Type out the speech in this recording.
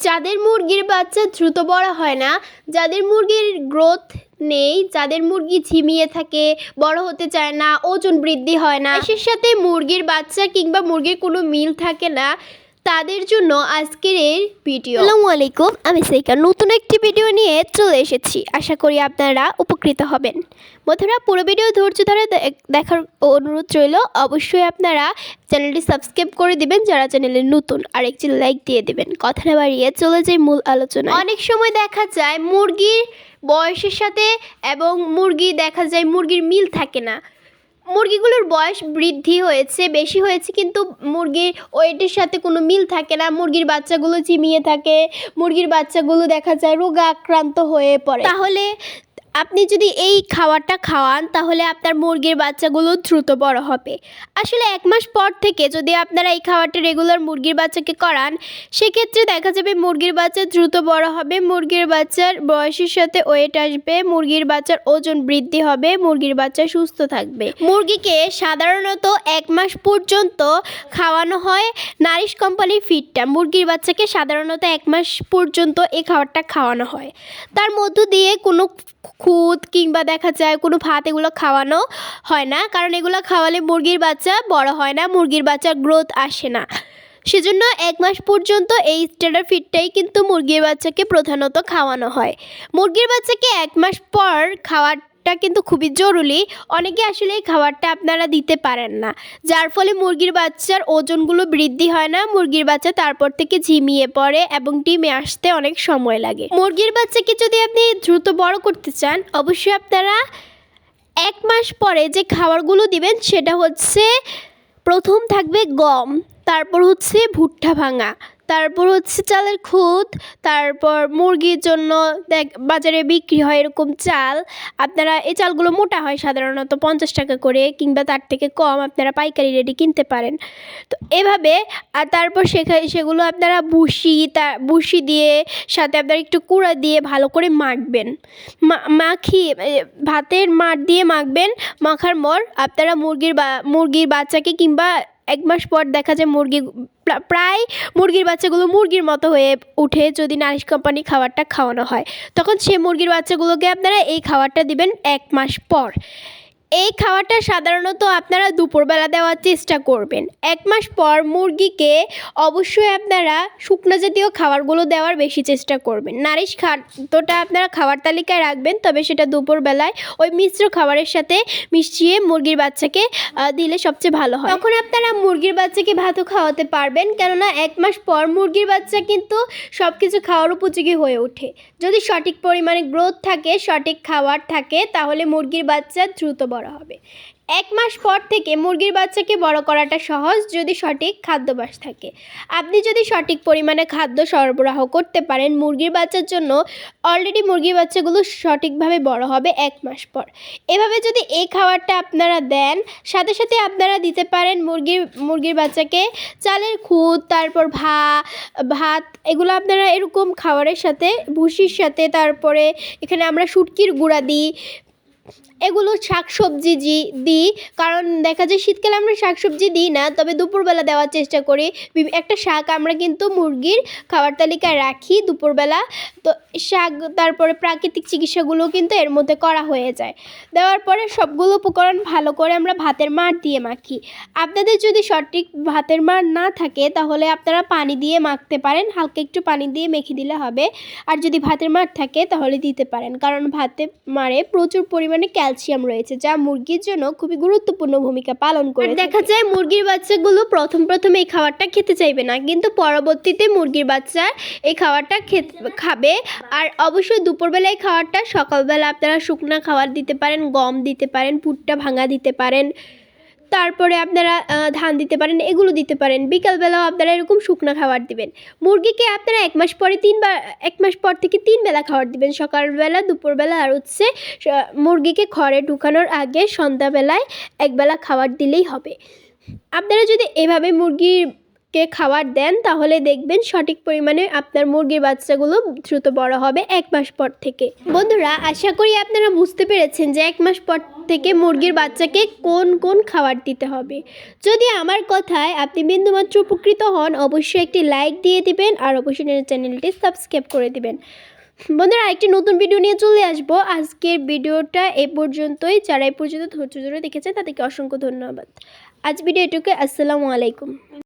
যাদের মুরগির বাচ্চা দ্রুত বড় হয় না, যাদের মুরগির গ্রোথ নেই, যাদের মুরগি ঝিমিয়ে থাকে, বড় হতে চায় না, ওজন বৃদ্ধি হয় না, এর সাথে মুরগির বাচ্চা কিংবা মুরগির কোনো মিল থাকে না, তাদের জন্য আজকের এই ভিডিও। আসসালামু আলাইকুম, আমি সাইকা নতুন একটি ভিডিও নিয়ে চলে এসেছি। আশা করি আপনারা উপকৃত হবেন। বন্ধুরা, পুরো ভিডিও ধৈর্য ধরে দেখার অনুরোধ রইল। অবশ্যই আপনারা চ্যানেলটি সাবস্ক্রাইব করে দিবেন যারা চ্যানেলে নতুন, আর একটি লাইক দিয়ে দিবেন। কথা না বাড়িয়ে চলে যাই মূল আলোচনা। অনেক সময় দেখা যায় মুরগির বয়সের সাথে এবং মুরগির মিল থাকে না। মুরগিগুলোর বয়স বৃদ্ধি হয়েছে, বেশি হয়েছে, কিন্তু মুরগির ওয়েটের সাথে কোনো মিল থাকে না। মুরগির বাচ্চাগুলো ঝিমিয়ে থাকে, মুরগির বাচ্চাগুলো দেখা যায় রোগে আক্রান্ত হয়ে পড়ে। তাহলে আপনি যদি এই খাবারটা খাওয়ান তাহলে আপনার মুরগির বাচ্চাগুলো দ্রুত বড় হবে। আসলে 1 মাস পর থেকে যদি আপনারা এই খাবারটা রেগুলার মুরগির বাচ্চাকে করান, সেক্ষেত্রে দেখা যাবে মুরগির বাচ্চা দ্রুত বড় হবে, মুরগির বাচ্চার বয়সের সাথে ওয়েট আসবে, মুরগির বাচ্চার ওজন বৃদ্ধি হবে, মুরগির বাচ্চা সুস্থ থাকবে। মুরগিকে সাধারণত 1 মাস পর্যন্ত খাওয়ানো হয় নারিশ কোম্পানির ফিডটা। মুরগির বাচ্চাকে সাধারণত 1 মাস পর্যন্ত এই খাবারটা খাওয়ানো হয়। তার মধ্য দিয়ে কোনো খুদ কিংবা দেখা যায় কোনো ভাত এগুলো খাওয়ানো হয় না, কারণ এগুলো খাওয়ালে মুরগির বাচ্চা বড় হয় না, মুরগির বাচ্চার গ্রোথ আসে না। সেজন্য 1 মাস পর্যন্ত এই স্টার্টার ফিডটাই কিন্তু মুরগির বাচ্চাকে প্রধানত খাওয়ানো হয়। মুরগির বাচ্চাকে 1 মাস পর খাওয়াটা কিন্তু খুবই জরুরি। অনেকে আসলে এই খাবারটা আপনারা দিতে পারেন না, যার ফলে মুরগির বাচ্চার ওজনগুলো বৃদ্ধি হয় না। মুরগির বাচ্চা তারপর থেকে ঝিমিয়ে পড়ে এবং ডিমে আসতে অনেক সময় লাগে। মুরগির বাচ্চাকে যদি আপনি দ্রুত বড় করতে চান, অবশ্যই আপনারা 1 মাস পরে যে খাবারগুলো দিবেন সেটা হচ্ছে, প্রথম থাকবে গম, তারপর হচ্ছে ভুট্টা ভাঙা, তারপর হচ্ছে চালের খুদ, তারপর মুরগির জন্য বাজারে বিক্রি হয় এরকম চাল। আপনারা এই চালগুলো মোটা হয়, সাধারণত 50 টাকা করে কিংবা তার থেকে কম আপনারা পাইকারি রেডি কিনতে পারেন। তো এভাবে, আর তারপর সেগুলো আপনারা ভুসি দিয়ে সাথে আপনারা একটু কুড়া দিয়ে ভালো করে মাখবেন। ভাতের মাড় দিয়ে মাখবেন। মাখার পর আপনারা মুরগির বাচ্চাকে কিংবা 1 মাস পর দেখা যায় প্রায় মুরগির বাচ্চাগুলো মুরগির মতো হয়ে উঠে যদি নারিশ কোম্পানি খাবারটা খাওয়ানো হয়, তখন সে মুরগির বাচ্চাগুলোকে আপনারা এই খাবারটা দিবেন 1 মাস পর। এই খাবারটা সাধারণত আপনারা দুপুরবেলা দেওয়ার চেষ্টা করবেন। 1 মাস পর মুরগিকে অবশ্যই আপনারা শুকনো জাতীয় খাবারগুলো দেওয়ার বেশি চেষ্টা করবেন। নারিশ খাদ্যটা আপনারা খাবার তালিকায় রাখবেন, তবে সেটা দুপুরবেলায় ওই মিশ্র খাবারের সাথে মিশিয়ে মুরগির বাচ্চাকে দিলে সবচেয়ে ভালো হয়। তখন আপনারা মুরগির বাচ্চাকে ভাতও খাওয়াতে পারবেন, কেননা 1 মাস পর মুরগির বাচ্চা কিন্তু সব কিছু খাওয়ার উপযোগী হয়ে ওঠে। যদি সঠিক পরিমাণে গ্রোথ থাকে, সঠিক খাবার থাকে, তাহলে মুরগির বাচ্চা দ্রুত বড় হবে। 1 মাস পর থেকে মুরগির বাচ্চাকে বড় করাটা সহজ, যদি সঠিক খাদ্যাভ্যাস থাকে। আপনি যদি সঠিক পরিমাণে খাদ্য সরবরাহ করতে পারেন মুরগির বাচ্চার জন্য, অলরেডি মুরগির বাচ্চাগুলো সঠিকভাবে বড় হবে 1 মাস পর। এভাবে যদি এই খাবারটা আপনারা দেন, সাথে সাথে আপনারা দিতে পারেন মুরগির বাচ্চাকে চালের খুদ, তারপর ভাত, এগুলো আপনারা এরকম খাবারের সাথে, ভুসির সাথে, তারপরে এখানে আমরা শুটকির গুঁড়া দিই, এগুলো শাকসবজি দিই। কারণ দেখা যায় শীতকালে আমরা শাকসবজি দিই না, তবে দুপুরবেলা দেওয়ার চেষ্টা করি। একটা শাক আমরা কিন্তু মুরগির খাবার তালিকায় রাখি দুপুরবেলা। তো শাক, তারপরে প্রাকৃতিক চিকিৎসাগুলো কিন্তু এর মধ্যে করা হয়ে যায়। দেওয়ার পরে সবগুলো উপকরণ ভালো করে আমরা ভাতের মাড় দিয়ে মাখি। আপনাদের যদি সঠিক ভাতের মাড় না থাকে, তাহলে আপনারা পানি দিয়ে মাখতে পারেন, হালকা একটু পানি দিয়ে মেখে দিলে হবে। আর যদি ভাতের মাড় থাকে তাহলে দিতে পারেন, কারণ ভাতের মাড়ে প্রচুর পরিমাণে ক্যালসিয়াম রয়েছে, যা মুরগির জন্য খুবই গুরুত্বপূর্ণ ভূমিকা পালন করে। দেখা যায় মুরগির বাচ্চাগুলো প্রথম এই খাবারটা খেতে চাইবে না, কিন্তু পরবর্তীতে মুরগির বাচ্চা এই খাবারটা খাবে। আর অবশ্যই দুপুরবেলায় খাবারটা, সকালবেলা আপনারা শুকনো খাবার দিতে পারেন, গম দিতে পারেন, ভুট্টা ভাঙা দিতে পারেন, তারপরে আপনারা ধান দিতে পারেন, এগুলো দিতে পারেন। বিকালবেলাও আপনারা এরকম শুকনো খাবার দিবেন। মুরগিকে আপনারা 1 মাস পরে 1 মাস পর থেকে 3 বেলা খাবার দিবেন, সকালবেলা, দুপুরবেলা, আর হচ্ছে মুরগিকে ঘরে ঢুকানোর আগে সন্ধ্যাবেলায় 1 বেলা খাবার দিলেই হবে। আপনারা যদি এভাবে মুরগির কে খাবার দেন তাহলে দেখবেন সঠিক পরিমাণে আপনার মুরগির বাচ্চাগুলো দ্রুত বড় হবে 1 মাস পর থেকে। বন্ধুরা, আশা করি আপনারা বুঝতে পেরেছেন যে 1 মাস পর থেকে মুরগির বাচ্চাকে কোন কোন খাবার দিতে হবে। যদি আমার কথায় আপনি বিন্দুমাত্র উপকৃত হন, অবশ্যই একটি লাইক দিয়ে দিবেন আর অবশ্যই চ্যানেলটি সাবস্ক্রাইব করে দিবেন। বন্ধুরা, একটি নতুন ভিডিও নিয়ে চলে আসবো। আজকের ভিডিওটা এ পর্যন্তই। যারা এই পর্যন্ত ধৈর্য ধরে দেখেছেন তাদেরকে অসংখ্য ধন্যবাদ। আজ ভিডিও এটুকু। আসসালামু আলাইকুম।